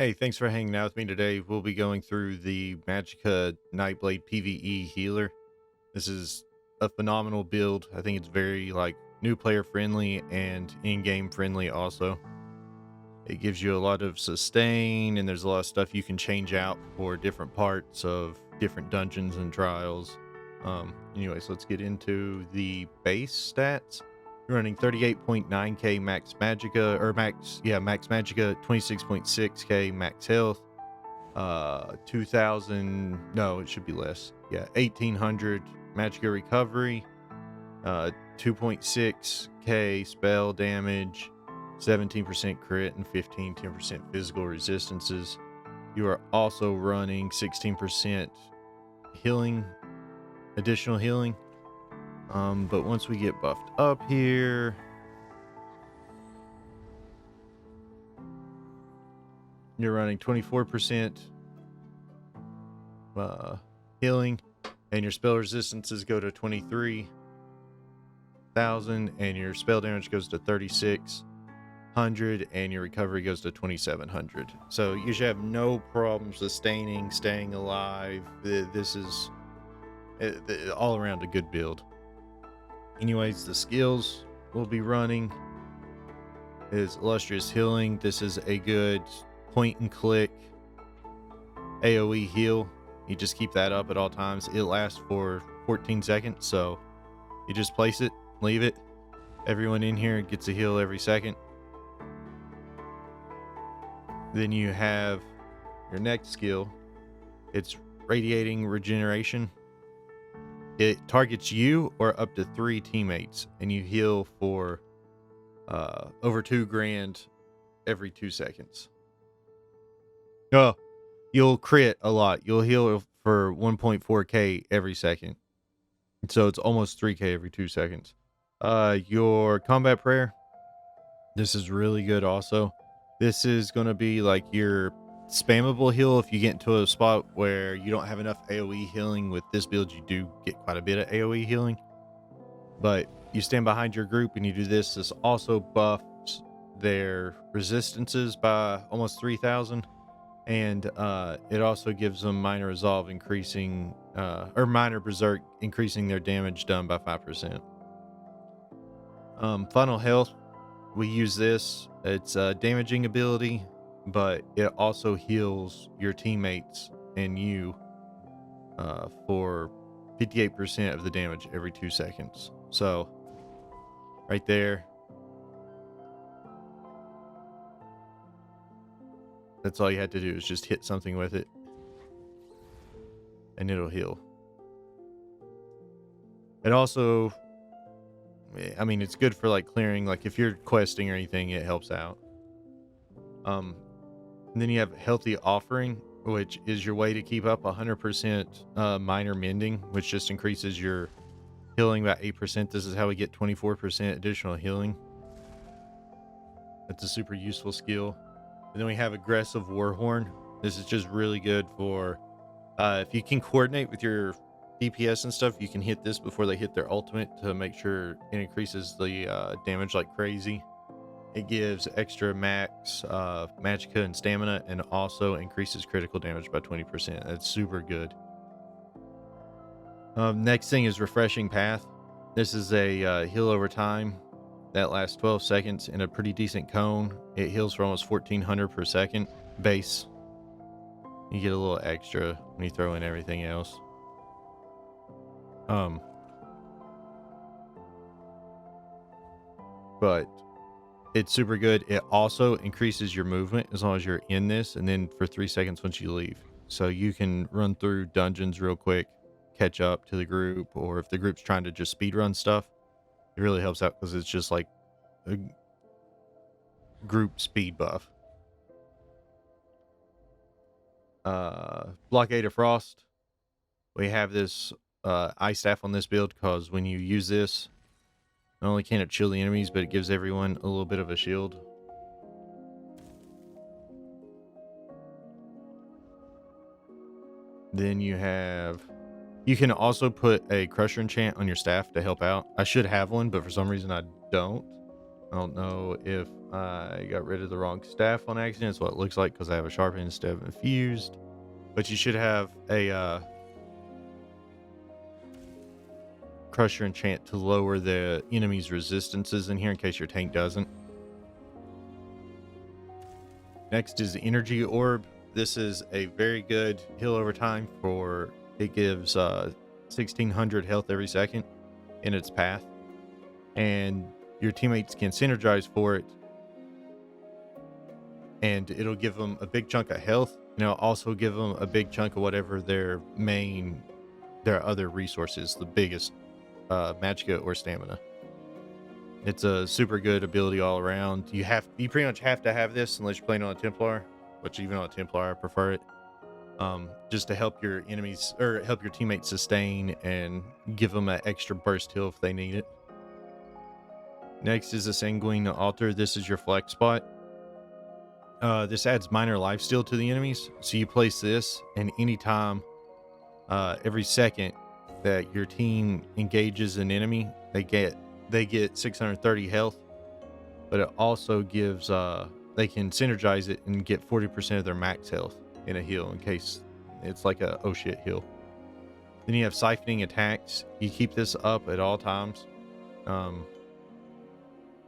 Hey, thanks for hanging out with me today. We'll be going through the Magicka Nightblade PvE Healer. This is a phenomenal build. I think it's very new player friendly and in-game friendly also. It gives you a lot of sustain and there's a lot of stuff you can change out for different parts of different dungeons and trials. Anyways, let's get into the base stats. You're running 38.9k max Magicka, or max Magicka, 26.6k max health, 2000, no, it should be less. Yeah, 1800 Magicka recovery, 2.6k spell damage, 17% crit, and 10% physical resistances. You are also running 16% healing, additional healing. But once we get buffed up here, you're running 24% healing, and your spell resistances go to 23,000, and your spell damage goes to 3,600, and your recovery goes to 2,700. So you should have no problem sustaining, staying alive. This is all around a good build. Anyways, the skills we'll be running is Illustrious Healing. This is a good point and click AoE heal. You just keep that up at all times. It lasts for 14 seconds, so you just place it, leave it. Everyone in here gets a heal every second. Then you have your next skill. It's Radiating Regeneration. It targets you or up to 3 teammates, and you heal for over 2 grand every 2 seconds. Oh, you'll crit a lot. You'll heal for 1.4k every second. So it's almost 3k every 2 seconds. Your Combat Prayer. This is really good also. This is going to be like your spammable heal if you get into a spot where you don't have enough AoE healing. With this build, you do get quite a bit of AoE healing. But you stand behind your group and you do this. This also buffs their resistances by almost 3,000. And it also gives them Minor Resolve increasing, or Minor Berserk increasing their damage done by 5%. Funnel Health, we use this. It's a damaging ability, but it also heals your teammates and you for 58% of the damage every 2 seconds. So, right there. That's all you had to do, is just hit something with it and it'll heal. It also, I mean, it's good for clearing, if you're questing or anything, it helps out. And then you have Healthy Offering, which is your way to keep up 100% minor mending, which just increases your healing by 8%. This is how we get 24% additional healing. That's a super useful skill. And then we have Aggressive Warhorn. This is just really good for if you can coordinate with your DPS and stuff, you can hit this before they hit their ultimate to make sure it increases the damage like crazy. It gives extra max magicka and stamina, and also increases critical damage by 20%. That's super good. Next thing is Refreshing Path. This is a heal over time that lasts 12 seconds in a pretty decent cone. It heals for almost 1,400 per second base. You get a little extra when you throw in everything else. But it's super good. It also increases your movement as long as you're in this, and then for 3 seconds once you leave. So you can run through dungeons real quick, catch up to the group, or if the group's trying to just speed run stuff, it really helps out because it's just like a group speed buff. Blockade of Frost. We have this ice staff on this build because when you use this, not only can it chill the enemies, but it gives everyone a little bit of a shield. Then you can also put a Crusher enchant on your staff to help out. I should have one, but for some reason I don't. I don't know if I got rid of the wrong staff on accident. It's what it looks like because I have a sharpen instead of infused. But you should have a crusher enchant to lower the enemy's resistances in here in case your tank doesn't. Next is the energy orb. This is a very good heal over time for it gives 1600 health every second in its path, and your teammates can synergize for it, and it'll give them a big chunk of health, and it'll also give them a big chunk of whatever their other resources, the biggest magicka or stamina. It's a super good ability all around. You pretty much have to have this unless you're playing on a Templar, which even on a Templar I prefer it. Just to help your enemies or help your teammates sustain and give them an extra burst heal if they need it. Next is the Sanguine Altar. This is your flex spot. This adds minor lifesteal to the enemies. So you place this, and anytime, every second that your team engages an enemy, they get 630 health. But it also gives they can synergize it and get 40% of their max health in a heal in case it's like a oh shit heal. Then you have siphoning attacks. You keep this up at all times.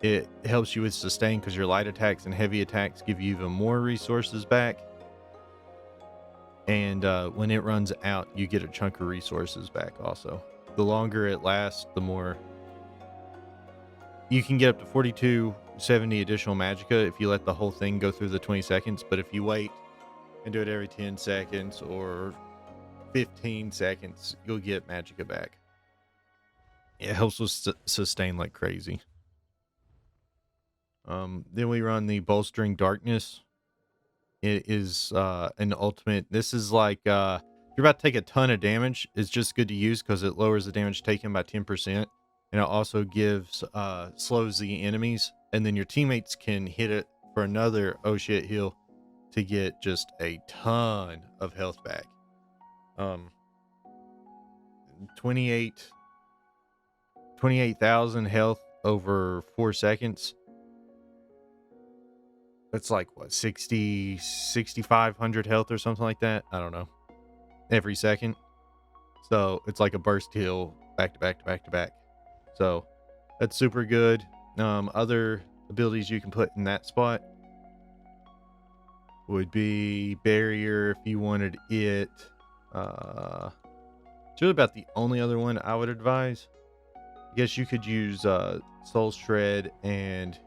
It helps you with sustain because your light attacks and heavy attacks give you even more resources back. And when it runs out, you get a chunk of resources back also. The longer it lasts, the more you can get up to 4270 additional magicka if you let the whole thing go through the 20 seconds. But if you wait and do it every 10 seconds or 15 seconds, you'll get magicka back. It helps with sustain like crazy. Then we run the Bolstering Darkness. It is an ultimate. This is like if you're about to take a ton of damage, it's just good to use because it lowers the damage taken by 10%. And it also gives slows the enemies, and then your teammates can hit it for another oh shit heal to get just a ton of health back. 28,000 health over 4 seconds. That's like what, 6,500 health or something like that. I don't know. Every second. So it's like a burst heal back to back to back to back. So that's super good. Other abilities you can put in that spot would be barrier if you wanted it. It's really about the only other one I would advise. I guess you could use soul shred and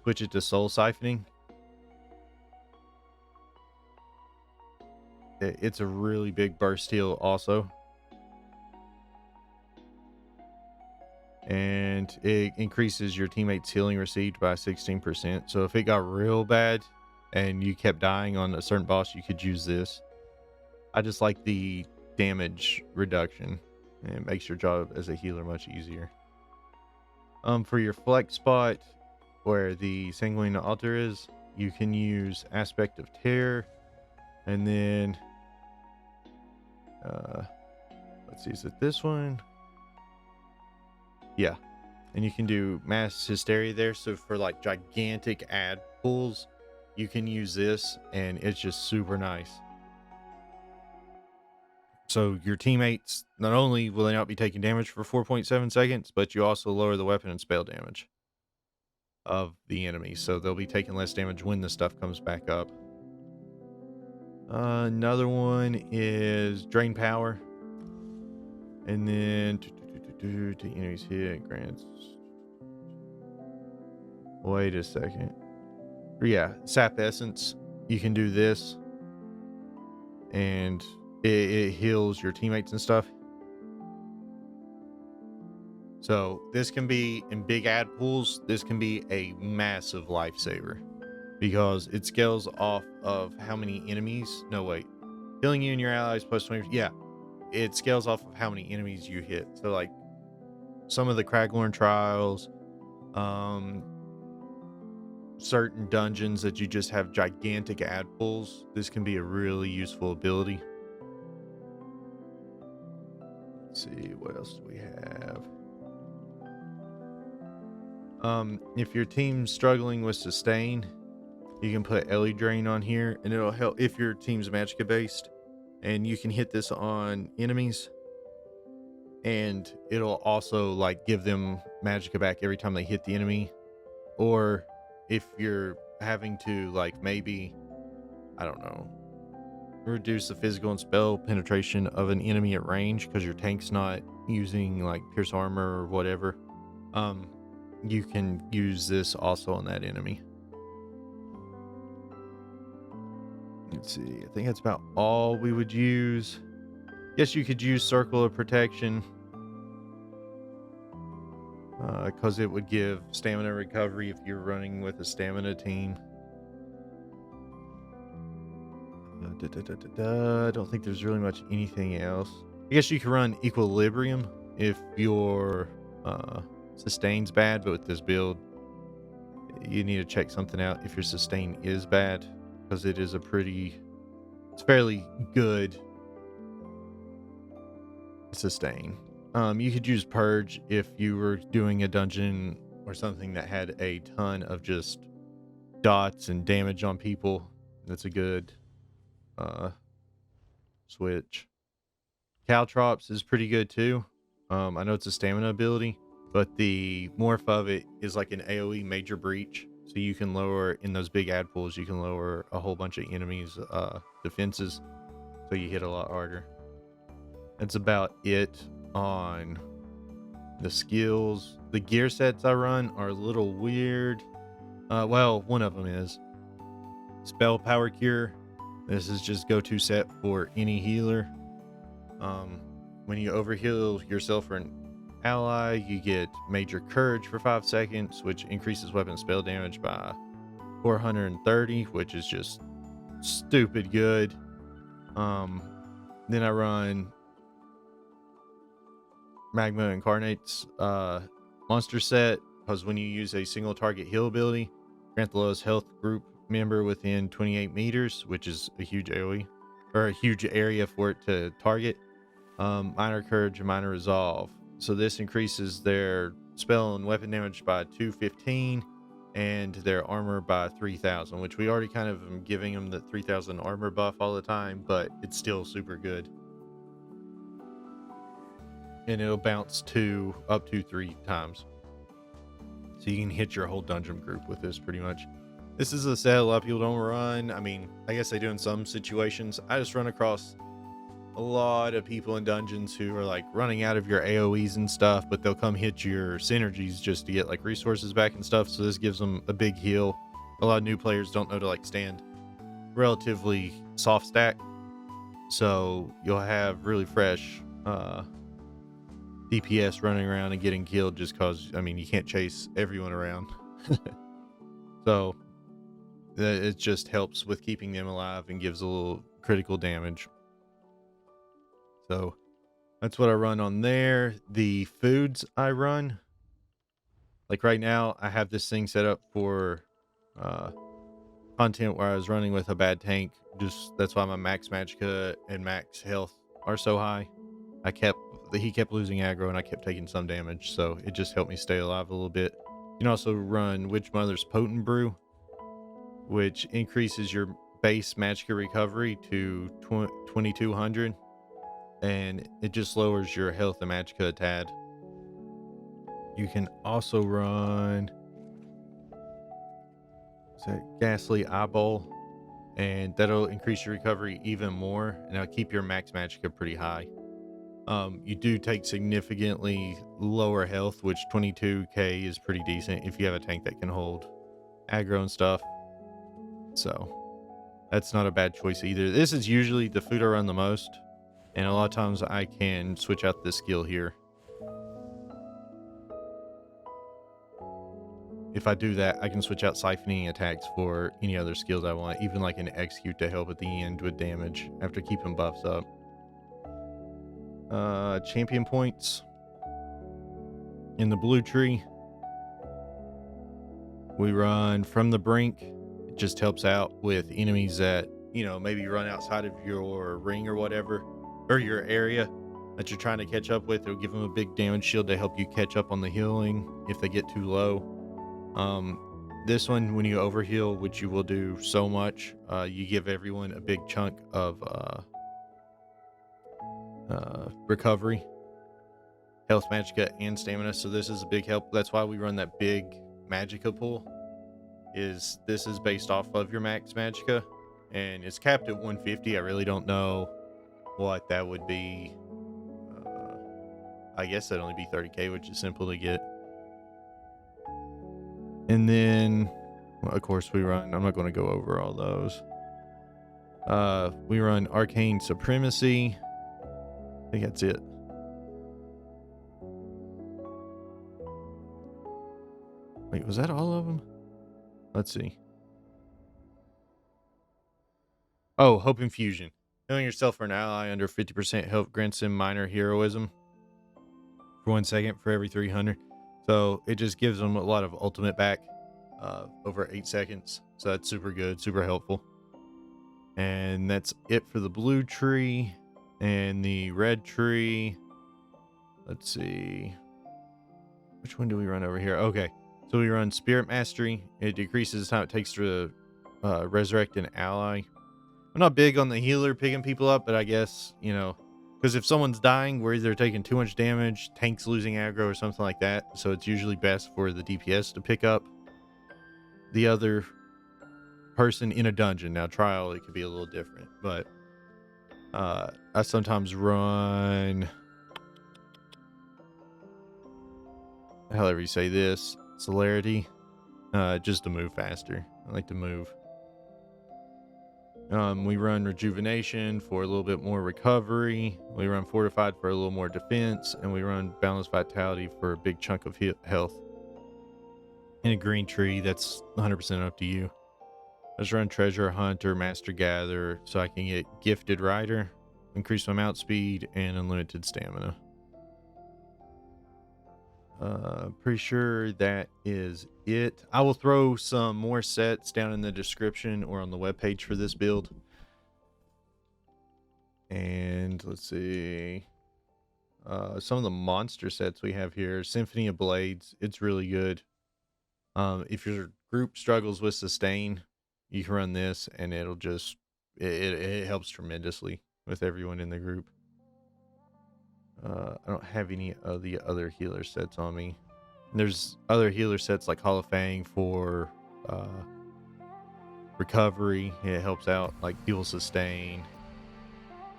switch it to soul siphoning. It's a really big burst heal also. And it increases your teammates' healing received by 16%. So if it got real bad and you kept dying on a certain boss, you could use this. I just like the damage reduction, and it makes your job as a healer much easier. For your flex spot where the Sanguine Altar is, you can use Aspect of Terror, and then let's see, is it this one? Yeah, and you can do Mass Hysteria there. So for like gigantic ad pulls, you can use this, and it's just super nice. So your teammates, not only will they not be taking damage for 4.7 seconds, but you also lower the weapon and spell damage of the enemy. So they'll be taking less damage when the stuff comes back up. Another one is Drain Power. And then to enemies hit grants. Wait a second. Yeah, Sap Essence. You can do this. And it heals your teammates and stuff. So this can be in big ad pools. This can be a massive lifesaver because it scales off of how many enemies. No, wait. Healing you and your allies plus 20. Yeah. It scales off of how many enemies you hit. So like some of the Craglorn trials, certain dungeons that you just have gigantic ad pulls, this can be a really useful ability. Let's see, what else do we have? If your team's struggling with sustain, you can put Ellie Drain on here, and it'll help if your team's Magicka based, and you can hit this on enemies, and it'll also like give them Magicka back every time they hit the enemy. Or if you're having to like maybe, I don't know, reduce the physical and spell penetration of an enemy at range because your tank's not using like pierce armor or whatever, you can use this also on that enemy. Let's see, I think that's about all we would use. Guess you could use Circle of Protection, because it would give stamina recovery if you're running with a stamina team. I don't think there's really much anything else. I guess you can run Equilibrium if your sustain's bad, but with this build, you need to check something out if your sustain is bad, because it is it's fairly good sustain. You could use Purge if you were doing a dungeon or something that had a ton of just dots and damage on people. That's a good switch. Caltrops is pretty good too. I know it's a stamina ability, but the morph of it is like an AoE major breach. So you can lower, in those big ad pools, you can lower a whole bunch of enemies' defenses. So you hit a lot harder. That's about it on the skills. The gear sets I run are a little weird. Well, one of them is Spell Power Cure. This is just go-to set for any healer. When you overheal yourself or an ally, you get Major Courage for 5 seconds, which increases weapon spell damage by 430, which is just stupid good. Then I run Magma Incarnate's monster set, because when you use a single target heal ability, grant the lowest health group member within 28 meters, which is a huge AoE, or a huge area for it to target, minor courage and minor resolve. So this increases their spell and weapon damage by 215 and their armor by 3000, which we already kind of am giving them the 3000 armor buff all the time, but it's still super good. And it'll bounce up to 3 times. So you can hit your whole dungeon group with this pretty much. This is a set a lot of people don't run. I mean, I guess they do in some situations. I just run across a lot of people in dungeons who are like running out of your AoEs and stuff, but they'll come hit your synergies just to get like resources back and stuff. So this gives them a big heal. A lot of new players don't know to like stand relatively soft stack. So you'll have really fresh DPS running around and getting killed just cause, I mean, you can't chase everyone around. So it just helps with keeping them alive and gives a little critical damage. So that's what I run on there. The foods I run, like right now, I have this thing set up for content where I was running with a bad tank. Just that's why my max Magicka and max health are so high. He kept losing aggro and I kept taking some damage, so it just helped me stay alive a little bit. You can also run Witch Mother's Potent Brew, which increases your base Magicka recovery to 2200, and it just lowers your health and Magicka a tad. You can also run Ghastly Eyeball, and that'll increase your recovery even more, and it'll keep your max Magicka pretty high. You do take significantly lower health, which 22k is pretty decent if you have a tank that can hold aggro and stuff. So that's not a bad choice either. This is usually the food I run the most, and a lot of times I can switch out this skill here. If I do that, I can switch out siphoning attacks for any other skills I want, even like an execute to help at the end with damage after keeping buffs up. Champion points in the blue tree, we run From the Brink. It just helps out with enemies that, you know, maybe run outside of your ring or whatever, or your area that you're trying to catch up with. It'll give them a big damage shield to help you catch up on the healing if they get too low. This one, when you overheal, which you will do so much, you give everyone a big chunk of recovery, health, magicka, and stamina. So this is a big help. That's why we run that big magicka pool. This is based off of your max magicka, and it's capped at 150. I really don't know what that would be. I guess that'd only be 30k, which is simple to get. And then, well, of course, we run, I'm not going to go over all those. We run Arcane Supremacy. I think that's it. Wait, was that all of them? Let's see. Oh, Hope Infusion. Healing yourself or an ally under 50% health grants him minor heroism for 1 second for every 300. So it just gives them a lot of ultimate back over 8 seconds. So that's super good, super helpful. And that's it for the blue tree and the red tree. Let's see. Which one do we run over here? Okay. So we run Spirit Mastery. It decreases the time it takes to resurrect an ally. I'm not big on the healer picking people up, but I guess, you know, because if someone's dying, we're either taking too much damage, tank's losing aggro, or something like that. So it's usually best for the DPS to pick up the other person in a dungeon. Now, trial, it could be a little different, but I sometimes run, however you say this, Celerity, just to move faster. I like to move. We run Rejuvenation for a little bit more recovery. We run Fortified for a little more defense, and we run Balanced Vitality for a big chunk of health. In a green tree, that's 100% up to you. I just run Treasure Hunt or Master Gather so I can get Gifted Rider, increase my mount speed, and unlimited stamina. Pretty sure that is it. I will throw some more sets down in the description or on the webpage for this build. And let's see. Some of the monster sets we have here. Symphony of Blades. It's really good. If your group struggles with sustain, you can run this and it'll just, it helps tremendously with everyone in the group. I don't have any of the other healer sets on me. There's other healer sets like Hall of Fang for recovery. It helps out like people sustain.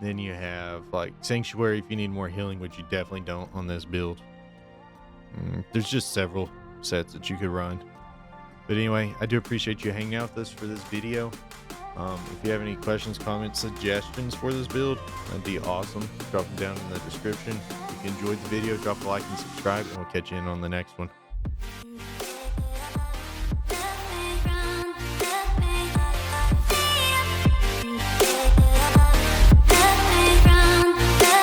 Then you have like Sanctuary if you need more healing, which you definitely don't on this build. There's just several sets that you could run. But anyway, I do appreciate you hanging out with us for this video. If you have any questions, comments, suggestions for this build, that'd be awesome. Drop them down in the description. If you enjoyed the video, drop a like and subscribe, and we'll catch you in on the next one.